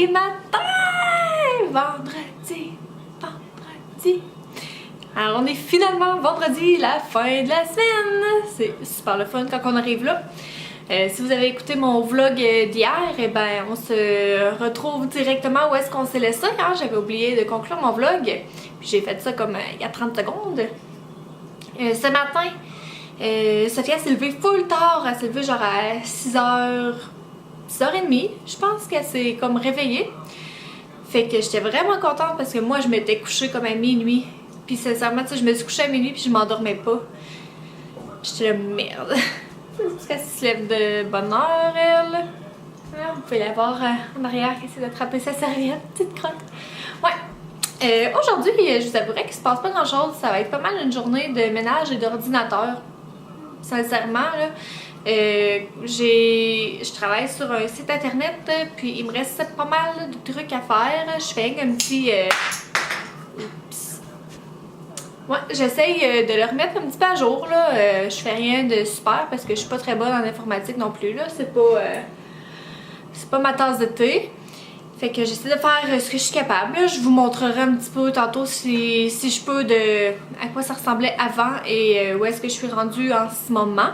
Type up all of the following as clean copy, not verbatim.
vendredi matin! Vendredi. Alors on est finalement vendredi, la fin de la semaine. C'est super le fun quand on arrive là. Si vous avez écouté mon vlog d'hier, eh ben on se retrouve directement où est-ce qu'on s'est laissé. Hein? J'avais oublié de conclure mon vlog. Puis j'ai fait ça comme il y a 30 secondes. Ce matin, Sophia s'est levée full tard. Elle s'est levée genre à 6h, 6h30. Je pense qu'elle s'est comme réveillée. Fait que j'étais vraiment contente parce que moi je m'étais couchée comme à minuit. Puis sincèrement, tu sais, je me suis couchée à minuit puis je m'endormais pas. J'étais là, merde. Est-ce qu'elle se lève de bonne heure, elle? Vous pouvez la voir en arrière qui essaie d'attraper sa serviette, petite crotte. Ouais. Aujourd'hui, je vous avouerai qu'il se passe pas grand chose. Ça va être pas mal une journée de ménage et d'ordinateur. Sincèrement, là. Je travaille sur un site internet, puis il me reste pas mal de trucs à faire. Je fais un petit... Ouais, j'essaye de le remettre un petit peu à jour, là. Je fais rien de super parce que je suis pas très bonne en informatique non plus, là. C'est pas ma tasse de thé. Fait que j'essaie de faire ce que je suis capable, là. Je vous montrerai un petit peu tantôt si je peux à quoi ça ressemblait avant et où est-ce que je suis rendue en ce moment.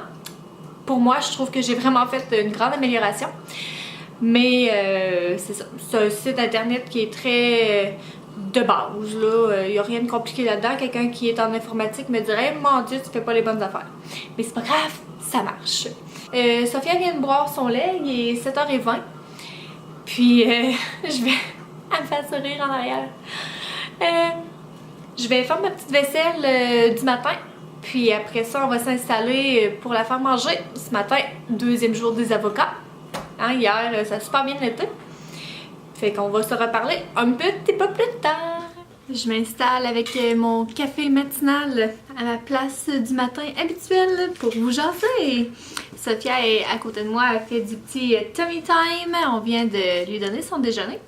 Pour moi, je trouve que j'ai vraiment fait une grande amélioration. Mais c'est ça. C'est un site internet qui est très de base, là. Il n'y a rien de compliqué là-dedans. Quelqu'un qui est en informatique me dirait « Mon Dieu, tu fais pas les bonnes affaires. » Mais c'est pas grave, ça marche. Sophia vient de boire son lait, il est 7h20. Puis, je vais... Elle me fait sourire en arrière. Je vais faire ma petite vaisselle du matin. Puis après ça, on va s'installer pour la faire manger. Ce matin, deuxième jour des avocats. Hein, hier, ça a super bien été. Fait qu'on va se reparler un petit peu plus tard. Je m'installe avec mon café matinal à ma place du matin habituelle pour vous jaser. Sophia est à côté de moi, elle fait du petit tummy time. On vient de lui donner son déjeuner.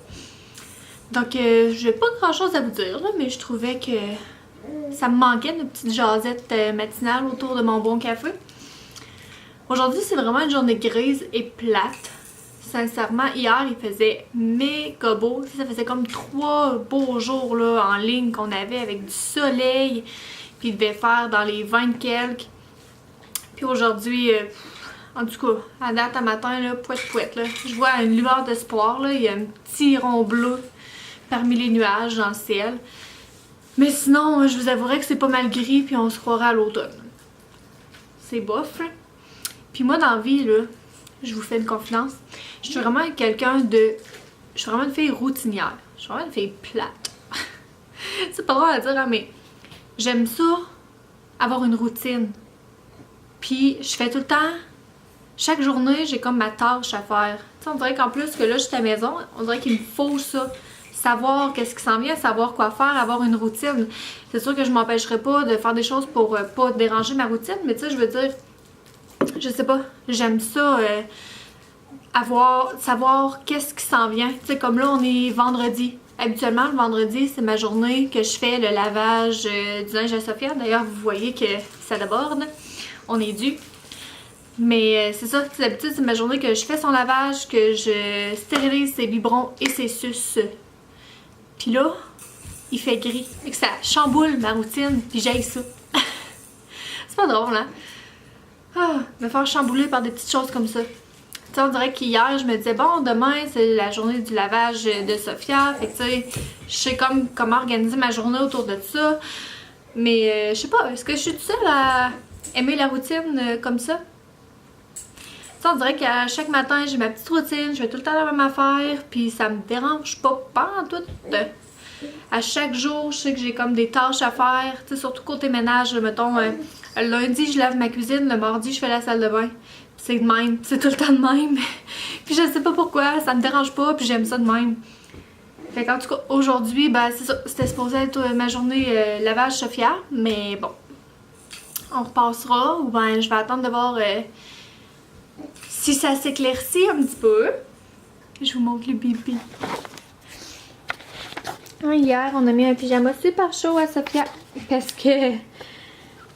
Donc, j'ai pas grand chose à vous dire, là, mais je trouvais que ça me manquait une petite jasette matinale autour de mon bon café. Aujourd'hui, c'est vraiment une journée grise et plate. Sincèrement, hier, il faisait méga beau. Ça faisait comme 3 beaux jours là, en ligne qu'on avait avec du soleil. Puis il devait faire dans les 20 quelques. Puis aujourd'hui, en tout cas, à date à matin, là, pouette, là. Je vois une lueur d'espoir. Il y a un petit rond bleu parmi les nuages dans le ciel. Mais sinon, je vous avouerai que c'est pas mal gris, puis on se croirait à l'automne. C'est bof, là. Puis moi, dans la vie, là, je vous fais une confidence. Je suis vraiment quelqu'un de... Je suis vraiment une fille routinière. Je suis vraiment une fille plate. C'est pas drôle à dire, hein, mais j'aime ça, avoir une routine. Puis je fais tout le temps... Chaque journée, j'ai comme ma tâche à faire. Tu sais, on dirait qu'en plus que là, je suis à la maison, on dirait qu'il me faut ça. Savoir qu'est-ce qui s'en vient, savoir quoi faire, avoir une routine. C'est sûr que je m'empêcherai pas de faire des choses pour pas déranger ma routine, mais tu sais, je veux dire, je sais pas, j'aime ça, savoir qu'est-ce qui s'en vient. Tu sais, comme là, on est vendredi. Habituellement, le vendredi, c'est ma journée que je fais le lavage du linge à Sophia. D'ailleurs, vous voyez que ça déborde. On est dû. Mais c'est ça, d'habitude, c'est ma journée que je fais son lavage, que je stérilise ses biberons et ses suces. Puis là, il fait gris. Et que ça chamboule ma routine, puis j'aille ça. C'est pas drôle, hein? Ah, me faire chambouler par des petites choses comme ça. Tu sais, on dirait qu'hier, je me disais, bon, demain, c'est la journée du lavage de Sophia. Fait que, tu sais, je sais comment organiser ma journée autour de ça. Mais, je sais pas, est-ce que je suis toute seule à aimer la routine comme ça? Tu sais, on dirait qu'à chaque matin, j'ai ma petite routine, je fais tout le temps la même affaire, puis ça me dérange pas en tout. À chaque jour, je sais que j'ai comme des tâches à faire, tu sais, surtout côté ménage, mettons, le lundi, je lave ma cuisine, le mardi, je fais la salle de bain. C'est de même, c'est tout le temps de même. Puis je sais pas pourquoi, ça me dérange pas, puis j'aime ça de même. Fait qu'en tout cas, aujourd'hui, ben c'est ça, c'était supposé être ma journée lavage Sophia, mais bon, on repassera, ou ben je vais attendre de voir si ça s'éclaircit un petit peu. Je vous montre le bébé. Hier, on a mis un pyjama super chaud à Sophia parce que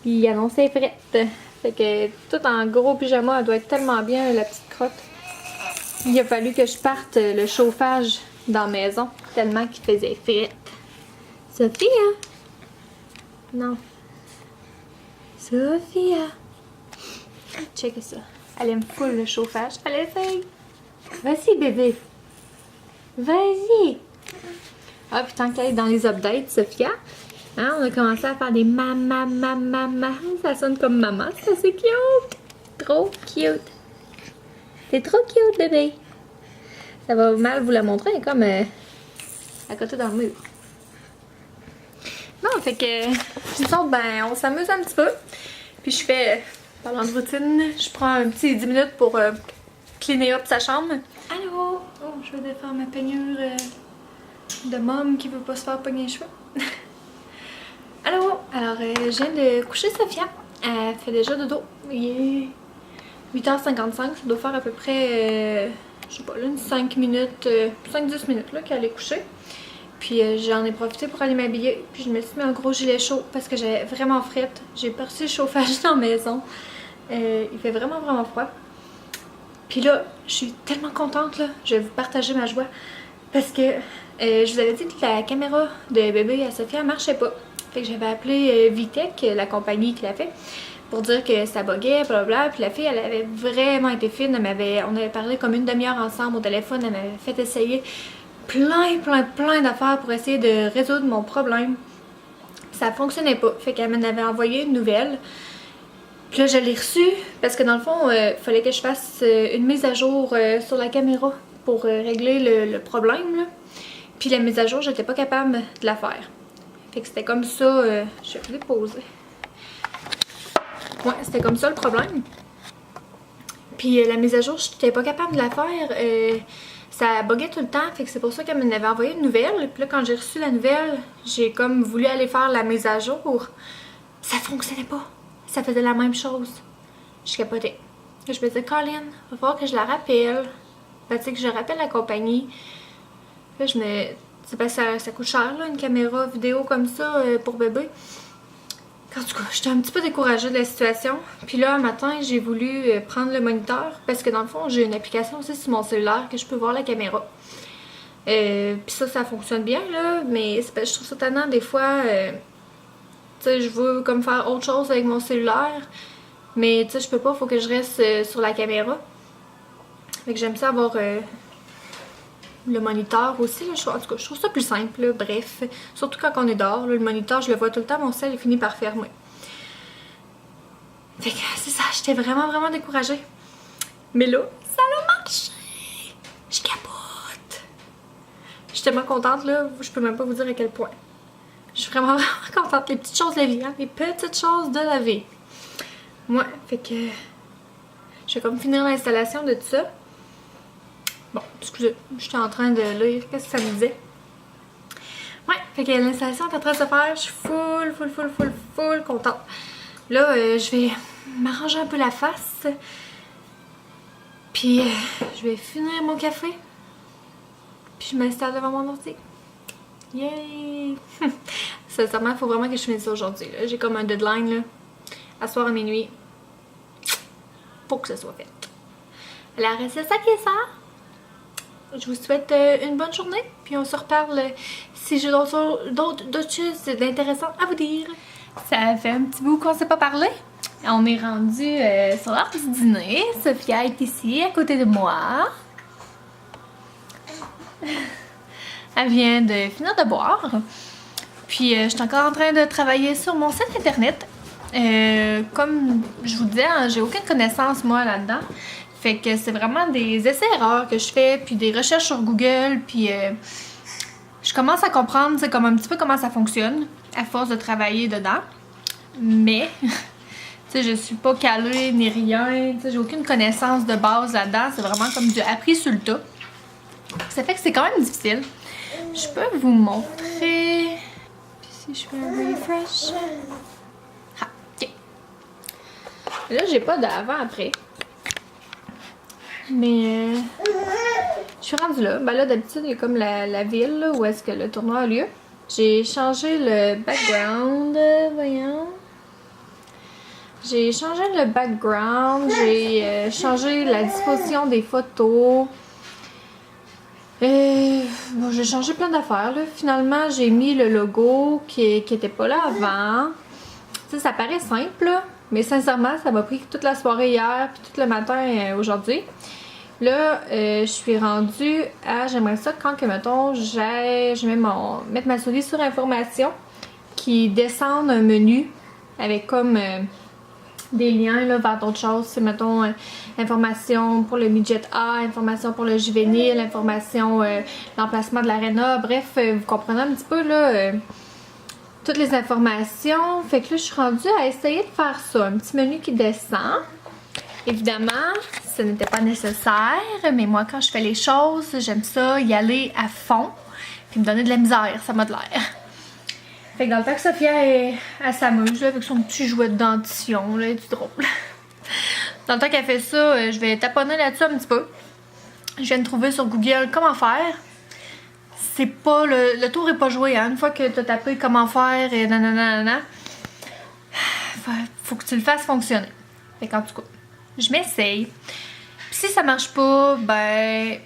il annonçait frette. Fait que tout en gros pyjama, elle doit être tellement bien, la petite crotte. Il a fallu que je parte le chauffage dans la maison, tellement qu'il faisait frette. Sophia! Non. Sophia! Check ça. Elle aime full le chauffage. Elle essaye. Vas-y, bébé. Vas-y. Ah, puis tant qu'elle est dans les updates, Sophia, hein, on a commencé à faire des maman. Ça sonne comme maman. C'est assez cute. Trop cute. C'est trop cute, bébé. Ça va mal vous la montrer, elle est comme à côté dans le mur. Non, fait que nous autres, ben, on s'amuse un petit peu. Puis je fais, parlant de routine, je prends un petit 10 minutes pour cleaner up sa chambre. Allô? Oh, je vais défaire ma peignure de môme qui veut pas se faire pogner les cheveux. Allô? Alors, je viens de coucher Sophia. Elle fait déjà dodo. Il est 8h55, ça doit faire à peu près, je sais pas, là, une 5 minutes, 5-10 minutes là, qu'elle est couchée. Puis j'en ai profité pour aller m'habiller. Puis je me suis mis un gros gilet chaud parce que j'avais vraiment frette. J'ai percé le chauffage dans la maison. Il fait vraiment froid. Puis là, je suis tellement contente là. Je vais vous partager ma joie. Parce que je vous avais dit que la caméra de bébé à Sophia marchait pas. Fait que j'avais appelé Vitech, la compagnie qui l'a fait, pour dire que ça buguait, blablabla. Puis la fille, elle avait vraiment été fine. On avait parlé comme une demi-heure ensemble au téléphone. Elle m'avait fait essayer plein d'affaires pour essayer de résoudre mon problème. Ça fonctionnait pas. Fait qu'elle m'en avait envoyé une nouvelle. Puis là, je l'ai reçue parce que dans le fond, il fallait que je fasse une mise à jour sur la caméra pour régler le problème, là. Puis la mise à jour, j'étais pas capable de la faire. Fait que c'était comme ça. Je vais le poser. Ouais, c'était comme ça le problème. Puis la mise à jour, j'étais pas capable de la faire. Ça buguait tout le temps, fait que c'est pour ça qu'elle m'avait envoyé une nouvelle. Puis là, quand j'ai reçu la nouvelle, j'ai comme voulu aller faire la mise à jour. Ça fonctionnait pas. Ça faisait la même chose. Je capotais. Je me disais, Colin, va falloir que je la rappelle. Ben, tu sais, que je rappelle la compagnie. Là, c'est parce que ça coûte cher, là, une caméra vidéo comme ça pour bébé. En tout cas, j'étais un petit peu découragée de la situation. Puis là, un matin, j'ai voulu prendre le moniteur parce que dans le fond, j'ai une application aussi sur mon cellulaire que je peux voir la caméra. Puis ça fonctionne bien, là, mais c'est parce que je trouve ça tannant des fois. Tu sais, je veux comme faire autre chose avec mon cellulaire, mais tu sais, je peux pas, faut que je reste sur la caméra. Fait que j'aime ça avoir le moniteur aussi, là. En tout cas, je trouve ça plus simple, là. Bref. Surtout quand on est dehors, là, le moniteur, je le vois tout le temps, mon cell finit par fermer. Fait que c'est ça, j'étais vraiment découragée. Mais là, ça a marché! Je capote! Je suis tellement contente, là, je peux même pas vous dire à quel point. Je suis vraiment contente. Les petites choses de la vie, hein? Les petites choses de la vie. Ouais, fait que je vais comme finir l'installation de tout ça. Bon, excusez, j'étais en train de lire. Qu'est-ce que ça me disait? Ouais, fait que l'installation est en train de se faire. Je suis full contente. Là, je vais m'arranger un peu la face. Puis, je vais finir mon café. Puis, je m'installe devant mon ordi. Yay! Sincèrement, il faut vraiment que je finisse ça aujourd'hui. J'ai comme un deadline, là. À soir à minuit. Pour que ça soit fait. Alors, c'est ça qui est ça. Je vous souhaite une bonne journée, puis on se reparle si j'ai d'autres choses d'intéressantes à vous dire. Ça fait un petit bout qu'on ne s'est pas parlé. On est rendu sur l'heure du dîner. Sophia est ici, à côté de moi. Elle vient de finir de boire. Puis je suis encore en train de travailler sur mon site internet. Comme je vous disais, hein, j'ai aucune connaissance moi là-dedans. Fait que c'est vraiment des essais-erreurs que je fais, puis des recherches sur Google, puis je commence à comprendre, c'est comme un petit peu comment ça fonctionne à force de travailler dedans. Mais, tu sais, je suis pas calée ni rien, tu sais, j'ai aucune connaissance de base là-dedans. C'est vraiment comme du appris sur le tas. Ça fait que c'est quand même difficile. Je peux vous montrer. Puis si je fais un refresh. Ah, ok. Là, j'ai pas d'avant-après. Mais je suis rendue là. Ben là, d'habitude, il y a comme la ville là, où est-ce que le tournoi a lieu. J'ai changé le background. Voyons. J'ai changé le background. J'ai changé la disposition des photos. Bon, j'ai changé plein d'affaires, là. Finalement, j'ai mis le logo qui était pas là avant. Ça paraît simple, là, mais sincèrement, ça m'a pris toute la soirée hier puis tout le matin aujourd'hui. Là, je suis rendue à... J'aimerais ça quand que, mettons, je vais mettre ma souris sur information qui descende un menu avec comme des liens là, vers d'autres choses. C'est, mettons, information pour le midget A, information pour le juvénile, information, l'emplacement de l'aréna. Bref, vous comprenez un petit peu, là... toutes les informations. Fait que là, je suis rendue à essayer de faire ça. Un petit menu qui descend. Évidemment, ce n'était pas nécessaire, mais moi, quand je fais les choses, j'aime ça y aller à fond, puis me donner de la misère, ça m'a de l'air. Fait que dans le temps que Sophia, elle s'amuse, avec son petit jouet de dentition, là, c'est drôle. Dans le temps qu'elle fait ça, je vais taponner là-dessus un petit peu. Je viens de trouver sur Google comment faire. C'est pas le tour est pas joué, hein. Une fois que tu as tapé comment faire et nanana, faut que tu le fasses fonctionner. Fait qu'en tout cas, je m'essaye. Puis si ça marche pas, ben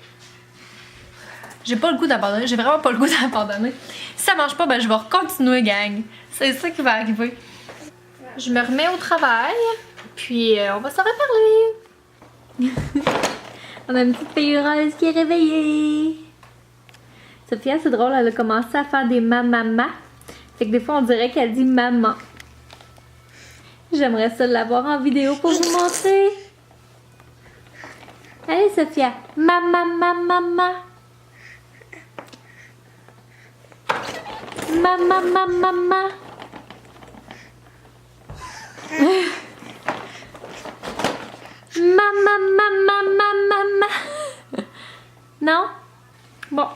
j'ai pas le goût d'abandonner, j'ai vraiment pas le goût d'abandonner. Si ça marche pas, ben je vais continuer, gang. C'est ça qui va arriver. Je me remets au travail, puis on va se reparler. On a une petite fille heureuse qui est réveillée. Sophia, c'est drôle, elle a commencé à faire des mamama. Fait que des fois, on dirait qu'elle dit maman. J'aimerais ça l'avoir en vidéo pour vous montrer. Allez, Sophia. Mama, mama, mama. Mama, mama, mama. Mama, mama, mama, mama. Non? Bon.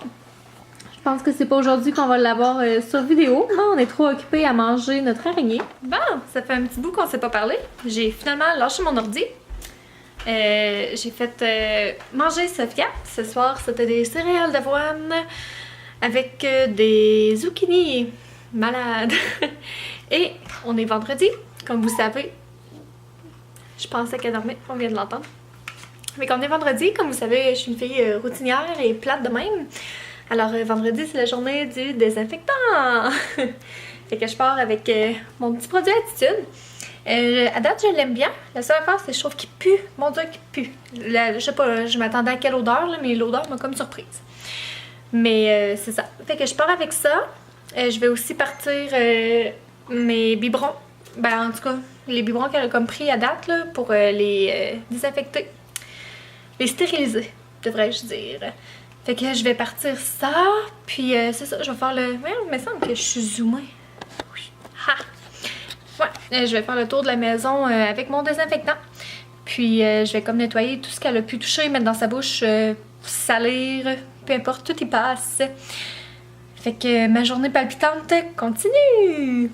Je pense que c'est pas aujourd'hui qu'on va l'avoir sur vidéo. Non, on est trop occupés à manger notre araignée. Bon, ça fait un petit bout qu'on s'est pas parlé. J'ai finalement lâché mon ordi. J'ai fait manger Sophia. Ce soir, c'était des céréales d'avoine avec des zucchini malades. Et on est vendredi, comme vous savez. Je pensais qu'elle dormait, on vient de l'entendre. Mais comme on est vendredi, comme vous savez, je suis une fille routinière et plate de même. Alors, vendredi, c'est la journée du désinfectant! Fait que je pars avec mon petit produit Attitude. À date, je l'aime bien. La seule affaire, c'est que je trouve qu'il pue. Mon Dieu, qu'il pue. Je sais pas, je m'attendais à quelle odeur, là, mais l'odeur m'a comme surprise. Mais c'est ça. Fait que je pars avec ça. Je vais aussi partir mes biberons. Ben, en tout cas, les biberons qu'elle a comme pris à date, là, pour les désinfecter. Les stériliser, devrais-je dire. Fait que je vais partir ça, puis c'est ça, je vais faire le... Ouais, il me semble que je suis zoomée. Oui. Ha! Ouais, je vais faire le tour de la maison avec mon désinfectant. Puis je vais comme nettoyer tout ce qu'elle a pu toucher, mettre dans sa bouche, salir, peu importe, tout y passe. Fait que ma journée palpitante continue!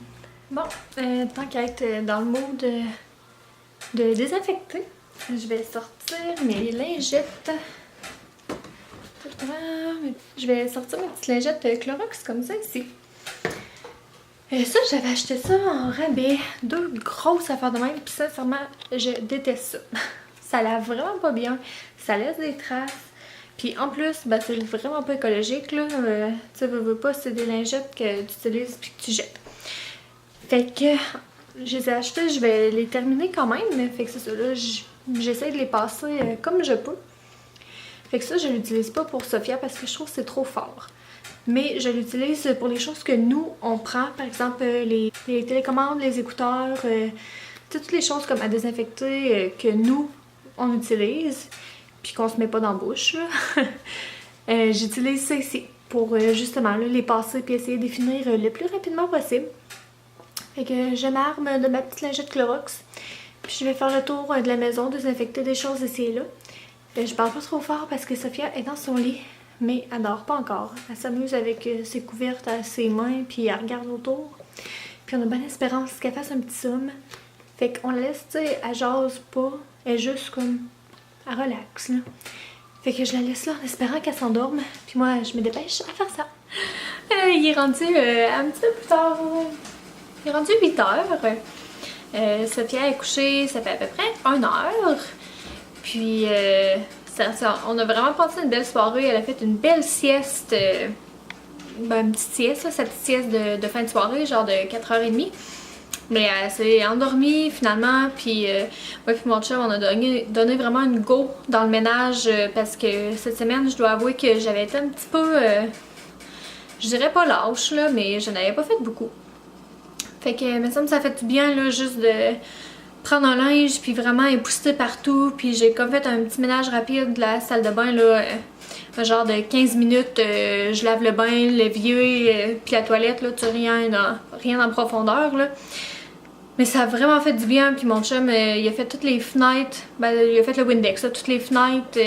Bon, tant qu'à être dans le mood de désinfecter, je vais sortir mes lingettes. Je vais sortir mes petites lingettes Clorox comme ça ici. Et ça, j'avais acheté ça en rabais. 2 grosses affaires de même. Puis sincèrement, je déteste ça. Ça lave vraiment pas bien. Ça laisse des traces. Puis en plus, ben, c'est vraiment pas écologique, là. Tu sais, veux pas, c'est des lingettes que tu utilises puis que tu jettes. Fait que je les ai achetées, je vais les terminer quand même. Fait que c'est ça, là, j'essaie de les passer comme je peux. Fait que ça, je l'utilise pas pour Sophia parce que je trouve que c'est trop fort. Mais je l'utilise pour les choses que nous, on prend. Par exemple, les télécommandes, les écouteurs, toutes les choses comme à désinfecter que nous, on utilise. Puis qu'on se met pas dans la bouche. J'utilise ça ici pour justement là, les passer puis essayer de les finir le plus rapidement possible. Fait que je m'arme de ma petite lingette Clorox. Puis je vais faire le tour de la maison, désinfecter des choses ici et là. Je parle pas trop fort parce que Sophia est dans son lit, mais elle dort pas encore. Elle s'amuse avec ses couvertes à ses mains, puis elle regarde autour. Puis on a bonne espérance qu'elle fasse un petit somme. Fait qu'on la laisse, tu sais, elle jase pas, elle est juste comme, elle relaxe, là. Fait que je la laisse là en espérant qu'elle s'endorme, puis moi, je me dépêche à faire ça. Il est rendu un petit peu plus tard. Il est rendu 8 h. Sophia est couchée, ça fait à peu près 1 heure. Puis On a vraiment passé une belle soirée. Elle a fait une belle sieste, une petite sieste, là, sa petite sieste de fin de soirée, genre de 4h30. Mais elle s'est endormie finalement, puis moi puis mon chum, on a donné vraiment une go dans le ménage parce que cette semaine, je dois avouer que j'avais été un petit peu, je dirais pas lâche là, mais je n'avais pas fait beaucoup. Fait que, me semble, ça fait du bien là, juste de prendre un linge, puis vraiment épousseter partout, puis j'ai comme fait un petit ménage rapide de la salle de bain là. Un genre de 15 minutes, je lave le bain, l'évier, puis la toilette, là, tu rien en profondeur, là. Mais ça a vraiment fait du bien, puis mon chum, il a fait toutes les fenêtres, il a fait le Windex, là, toutes les fenêtres,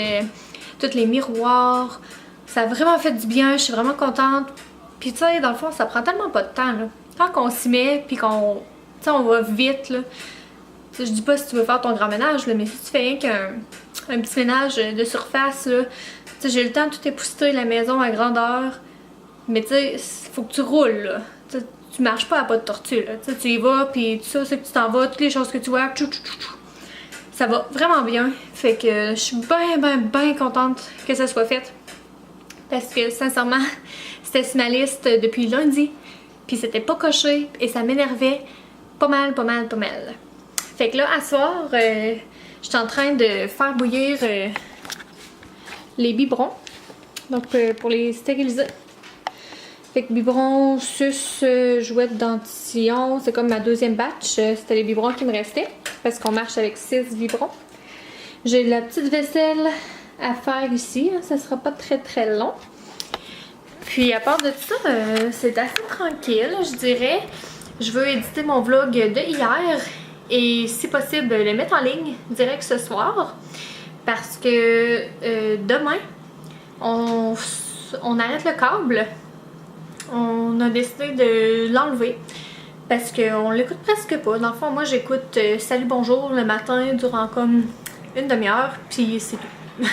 tous les miroirs. Ça a vraiment fait du bien, je suis vraiment contente. Puis tu sais, dans le fond, ça prend tellement pas de temps, là. Quand on s'y met, puis qu'on, tu sais, on va vite, là. Je dis pas si tu veux faire ton grand ménage, là, mais si tu fais rien qu'un petit ménage de surface, là, tu sais, j'ai le temps de tout épousseter la maison à grandeur, mais tu sais, faut que tu roules, là. Tu marches pas à pas de tortue, là. Tu sais, tu y vas, puis tout ça, c'est que tu t'en vas, toutes les choses que tu vois, ça va vraiment bien. Fait que je suis bien contente que ça soit fait. Parce que, sincèrement, c'était sur ma liste depuis lundi, puis c'était pas coché, et ça m'énervait pas mal. Fait que là, à soir, je suis en train de faire bouillir les biberons, donc pour les stériliser. Fait que biberon, suce, jouette dentition, c'est comme ma deuxième batch. C'était les biberons qui me restaient parce qu'on marche avec 6 biberons. J'ai la petite vaisselle à faire ici, hein, ça sera pas très long. Puis à part de ça, c'est assez tranquille, je dirais. Je veux éditer mon vlog de hier et si possible le mettre en ligne direct ce soir parce que demain, on arrête le câble. On a décidé de l'enlever parce qu'on l'écoute presque pas. Dans le fond, moi j'écoute Salut Bonjour le matin durant comme une demi-heure, puis c'est tout.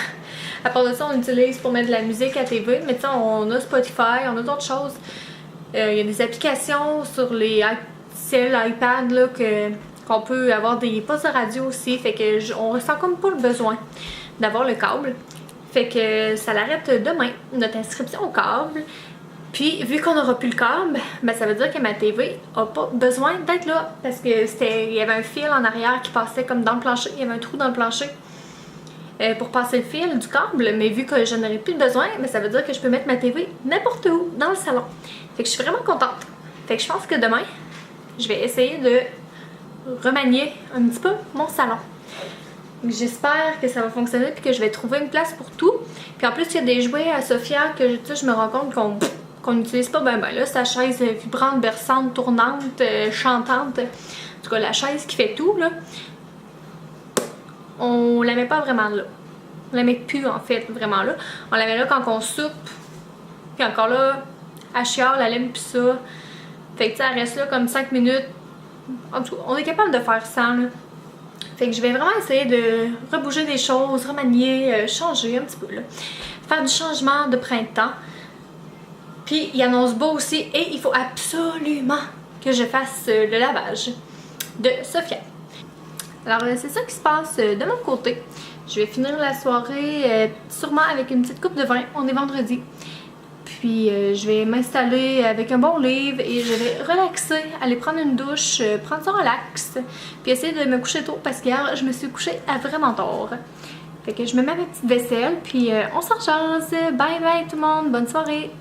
À part de ça, on utilise pour mettre de la musique à TV, mais tu sais, on a Spotify, on a d'autres choses. Il y a des applications sur les iPad là, qu'on peut avoir des postes de radio aussi, fait que on ressent comme pas le besoin d'avoir le câble. Fait que ça l'arrête demain, notre inscription au câble. Puis, vu qu'on n'aura plus le câble, ben, ça veut dire que ma TV a pas besoin d'être là. Parce que il y avait un fil en arrière qui passait comme dans le plancher. Il y avait un trou dans le plancher pour passer le fil du câble. Mais vu que je n'aurai plus besoin, ben, ça veut dire que je peux mettre ma TV n'importe où dans le salon. Fait que je suis vraiment contente. Fait que je pense que demain, je vais essayer de remanier un petit peu mon salon. J'espère que ça va fonctionner puis que je vais trouver une place pour tout. Puis en plus, il y a des jouets à Sophia que je me rends compte qu'on n'utilise pas ben là, sa chaise vibrante, berçante, tournante, chantante, en tout cas la chaise qui fait tout là, on la met pas vraiment là, on la met plus en fait vraiment là, on la met là quand on soupe, puis encore là, elle chiale, elle aime plus ça, fait que ça reste là comme 5 minutes, en tout cas on est capable de faire ça là. Fait que je vais vraiment essayer de rebouger des choses, remanier, changer un petit peu là, faire du changement de printemps. Puis il annonce beau aussi et il faut absolument que je fasse le lavage de Sophia. Alors c'est ça qui se passe de mon côté. Je vais finir la soirée sûrement avec une petite coupe de vin. On est vendredi. Puis je vais m'installer avec un bon livre et je vais relaxer, aller prendre une douche, prendre ça relax. Puis essayer de me coucher tôt parce qu'hier je me suis couchée à vraiment tard. Fait que je me mets ma petite vaisselle puis on s'en jase. Bye bye tout le monde, bonne soirée!